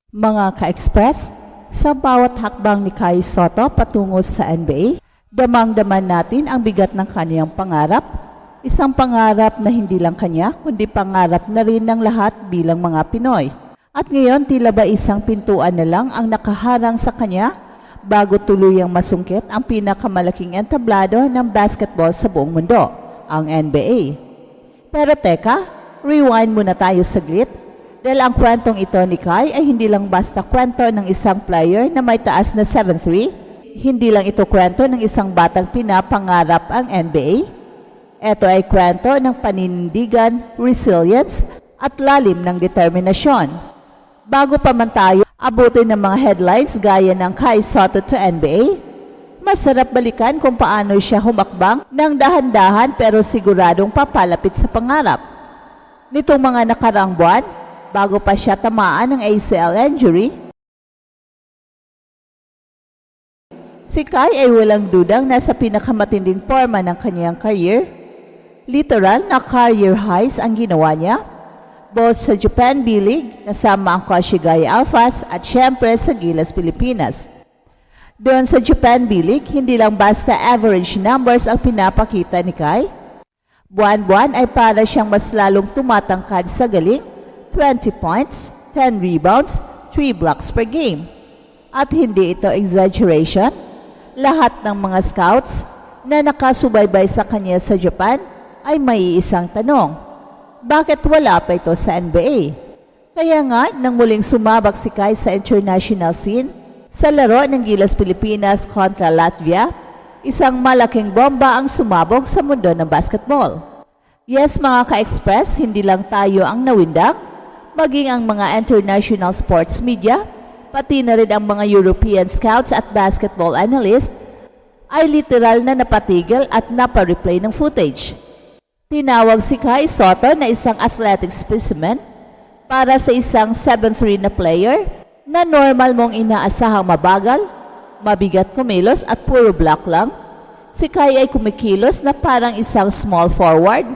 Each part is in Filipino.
Mga ka-express, sa bawat hakbang ni Kai Sotto patungo sa NBA, damang-daman natin ang bigat ng kaniyang pangarap. Isang pangarap na hindi lang kanya, kundi pangarap na rin ng lahat bilang mga Pinoy. At ngayon, tila ba isang pintuan na lang ang nakaharang sa kanya bago tuluyang masungkit ang pinakamalaking entablado ng basketball sa buong mundo, ang NBA. Pero teka, rewind muna tayo saglit. Dahil ang kwentong ito ni Kai ay hindi lang basta kwento ng isang player na may taas na 7'3", hindi lang ito kwento ng isang batang pinapangarap ang NBA. Ito ay kwento ng paninindigan, resilience, at lalim ng determinasyon. Bago pa man tayo abutin ng mga headlines gaya ng Kai Sotto to NBA, masarap balikan kung paano siya humakbang ng dahan-dahan pero siguradong papalapit sa pangarap. Nitong mga nakaraang buwan, bago pa siya tamaan ng ACL injury, si Kai ay walang dudang nasa pinakamatinding forma ng kanyang career. Literal na career highs ang ginawa niya, both sa Japan B-League kasama ang Koshigaya Alphas at syempre sa Gilas Pilipinas. Doon sa Japan B-League, hindi lang basta average numbers ang pinapakita ni Kai. Buwan-buwan ay para siyang mas lalong tumatangkad sa galing, 20 points, 10 rebounds, 3 blocks per game. At hindi ito exaggeration. Lahat ng mga scouts na nakasubaybay sa kanya sa Japan ay may isang tanong. Bakit wala pa ito sa NBA? Kaya nga, nang muling sumabak si Kai sa international scene, sa laro ng Gilas Pilipinas kontra Latvia, isang malaking bomba ang sumabog sa mundo ng basketball. Yes, mga ka-express, hindi lang tayo ang nawindang, maging ang mga international sports media, pati na rin ang mga European scouts at basketball analysts, ay literal na napatigil at napareplay ng footage. Tinawag si Kai Sotto na isang athletic specimen para sa isang 7'3" na player na normal mong inaasahang mabagal, mabigat kumilos at puro block lang. Si Kai ay kumikilos na parang isang small forward,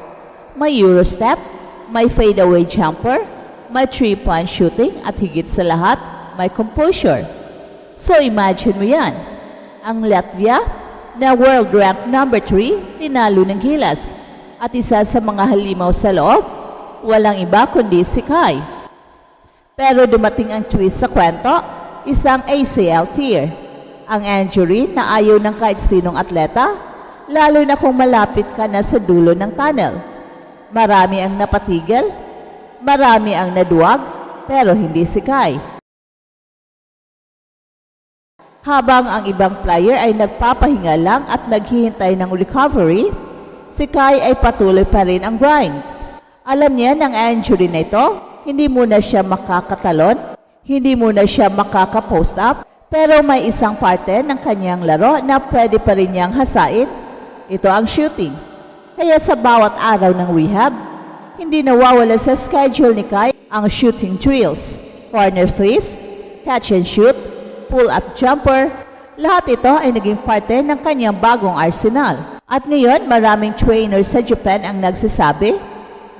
may Eurostep, may fadeaway jumper, may 3-point shooting at higit sa lahat, may composure. So imagine mo yan. Ang Latvia na world rank number 3, tinalo ng Gilas. At isa sa mga halimaw sa loob, walang iba kundi si Kai. Pero dumating ang twist sa kwento, isang ACL tear. Ang injury na ayaw ng kahit sinong atleta, lalo na kung malapit ka na sa dulo ng tunnel. Marami ang napatigil, marami ang naduwag, pero hindi si Kai. Habang ang ibang player ay nagpapahinga lang at naghihintay ng recovery, si Kai ay patuloy pa rin ang grind. Alam niya ng injury na ito, hindi muna siya makakatalon, hindi muna siya makaka-post up, pero may isang parte ng kanyang laro na pwede pa rin niyang hasain. Ito ang shooting. Kaya sa bawat araw ng rehab, hindi nawawala sa schedule ni Kai ang shooting drills, corner threes, catch and shoot, pull-up jumper. Lahat ito ay naging parte ng kanyang bagong arsenal. At ngayon, maraming trainers sa Japan ang nagsasabi,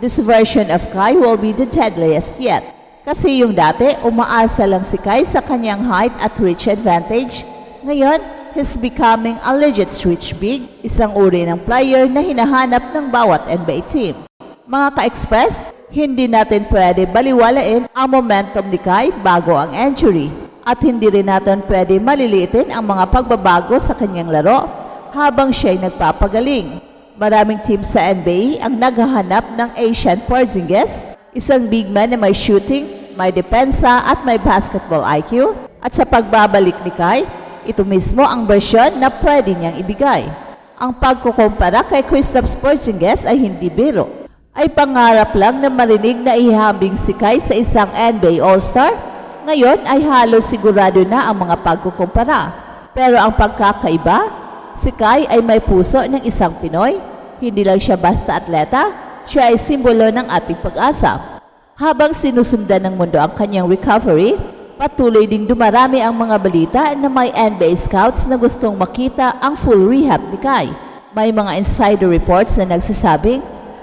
this version of Kai will be the deadliest yet. Kasi yung dati, umaasa lang si Kai sa kanyang height at reach advantage. Ngayon, he's becoming a legit switch big, isang uri ng player na hinahanap ng bawat NBA team. Mga ka-express, hindi natin pwede baliwalain ang momentum ni Kai bago ang injury. At hindi rin natin pwede maliliitin ang mga pagbabago sa kanyang laro habang siya'y nagpapagaling. Maraming team sa NBA ang naghahanap ng Asian Porzingis, isang big man na may shooting, may depensa at may basketball IQ. At sa pagbabalik ni Kai, ito mismo ang bersyon na pwede niyang ibigay. Ang pagkukumpara kay Kristaps Porzingis ay hindi biro. Ay pangarap lang na marinig na ihambing si Kai sa isang NBA All-Star. Ngayon ay halos sigurado na ang mga pagkukumpara. Pero ang pagkakaiba, si Kai ay may puso ng isang Pinoy. Hindi lang siya basta atleta, siya ay simbolo ng ating pag-asa. Habang sinusundan ng mundo ang kanyang recovery, patuloy ding dumarami ang mga balita na may NBA scouts na gustong makita ang full rehab ni Kai. May mga insider reports na nagsasabing,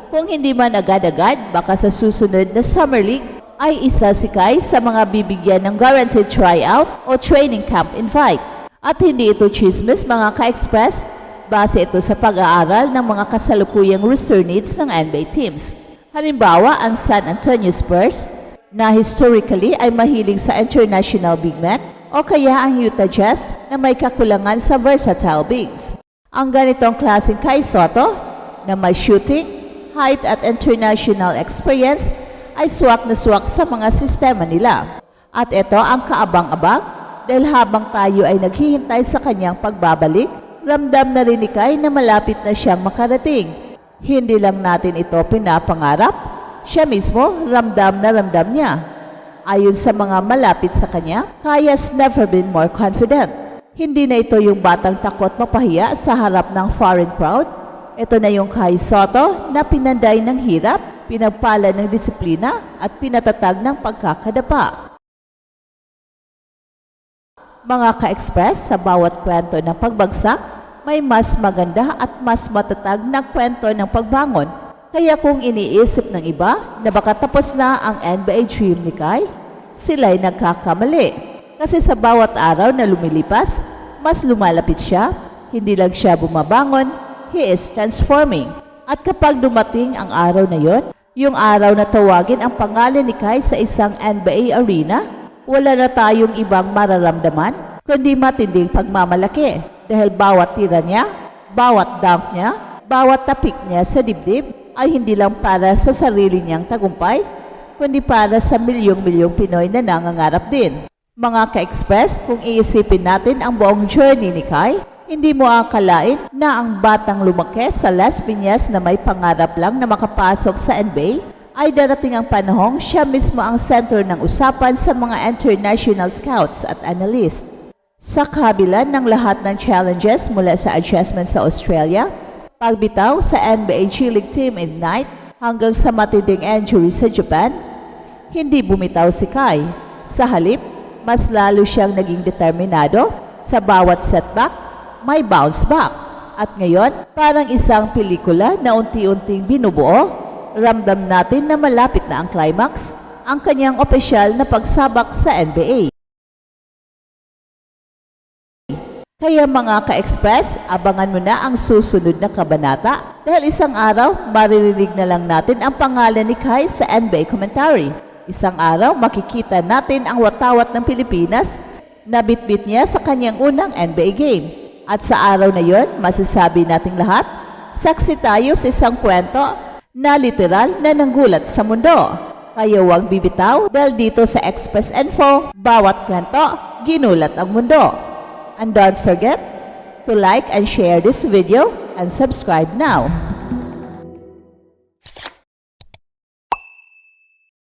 kung hindi man agad-agad, baka sa susunod na Summer League, ay isa si Kai sa mga bibigyan ng guaranteed tryout o training camp invite. At hindi ito chismis mga ka-express, base ito sa pag-aaral ng mga kasalukuyang roster needs ng NBA teams. Halimbawa, ang San Antonio Spurs, na historically ay mahilig sa international big men, o kaya ang Utah Jazz na may kakulangan sa versatile bigs. Ang ganitong klaseng Kai Sotto na may shooting, height at international experience ay swak na swak sa mga sistema nila. At ito ang kaabang-abang dahil habang tayo ay naghihintay sa kanyang pagbabalik, ramdam na rin ni Kai na malapit na siyang makarating. Hindi lang natin ito pinapangarap, siya mismo ramdam na ramdam niya. Ayon sa mga malapit sa kanya, Kai has never been more confident. Hindi na ito yung batang takot mapahiya sa harap ng foreign crowd. Ito na yung Kai Sotto na pinanday ng hirap, pinagpala ng disiplina at pinatatag ng pagkakadapa. Mga ka-express, sa bawat kwento ng pagbagsak, may mas maganda at mas matatag na kwento ng pagbangon. Kaya kung iniisip ng iba na baka tapos na ang NBA dream ni Kai, sila'y nagkakamali. Kasi sa bawat araw na lumilipas, mas lumalapit siya, hindi lang siya bumabangon, he is transforming. At kapag dumating ang araw na yon, yung araw na tawagin ang pangalan ni Kai sa isang NBA arena, wala na tayong ibang mararamdaman kundi matinding pagmamalaki dahil bawat tira niya, bawat dunk niya, bawat tapik niya sa dibdib ay hindi lang para sa sarili niyang tagumpay kundi para sa milyong-milyong Pinoy na nangangarap din. Mga ka-express, kung iisipin natin ang buong journey ni Kai, hindi mo akalain na ang batang lumaki sa Las Piñas na may pangarap lang na makapasok sa NBA ay darating ang panahong siya mismo ang center ng usapan sa mga international scouts at analysts. Sa kabila ng lahat ng challenges mula sa adjustment sa Australia, pagbitaw sa NBA G League Team Ignite hanggang sa matinding injury sa Japan, hindi bumitaw si Kai. Sa halip, mas lalo siyang naging determinado. Sa bawat setback, may bounce back. At ngayon, parang isang pelikula na unti-unting binubuo, ramdam natin na malapit na ang climax, ang kanyang opisyal na pagsabak sa NBA. Kaya mga ka-express, abangan mo na ang susunod na kabanata dahil isang araw maririnig na lang natin ang pangalan ni Kai sa NBA commentary. Isang araw makikita natin ang watawat ng Pilipinas na bitbit niya sa kanyang unang NBA game. At sa araw na yon, masasabi nating lahat, saksi tayo sa isang kwento na literal na nanggulat sa mundo. Kaya huwag bibitaw dahil dito sa Express Info, bawat kwento, ginulat ang mundo. And don't forget to like and share this video and subscribe now.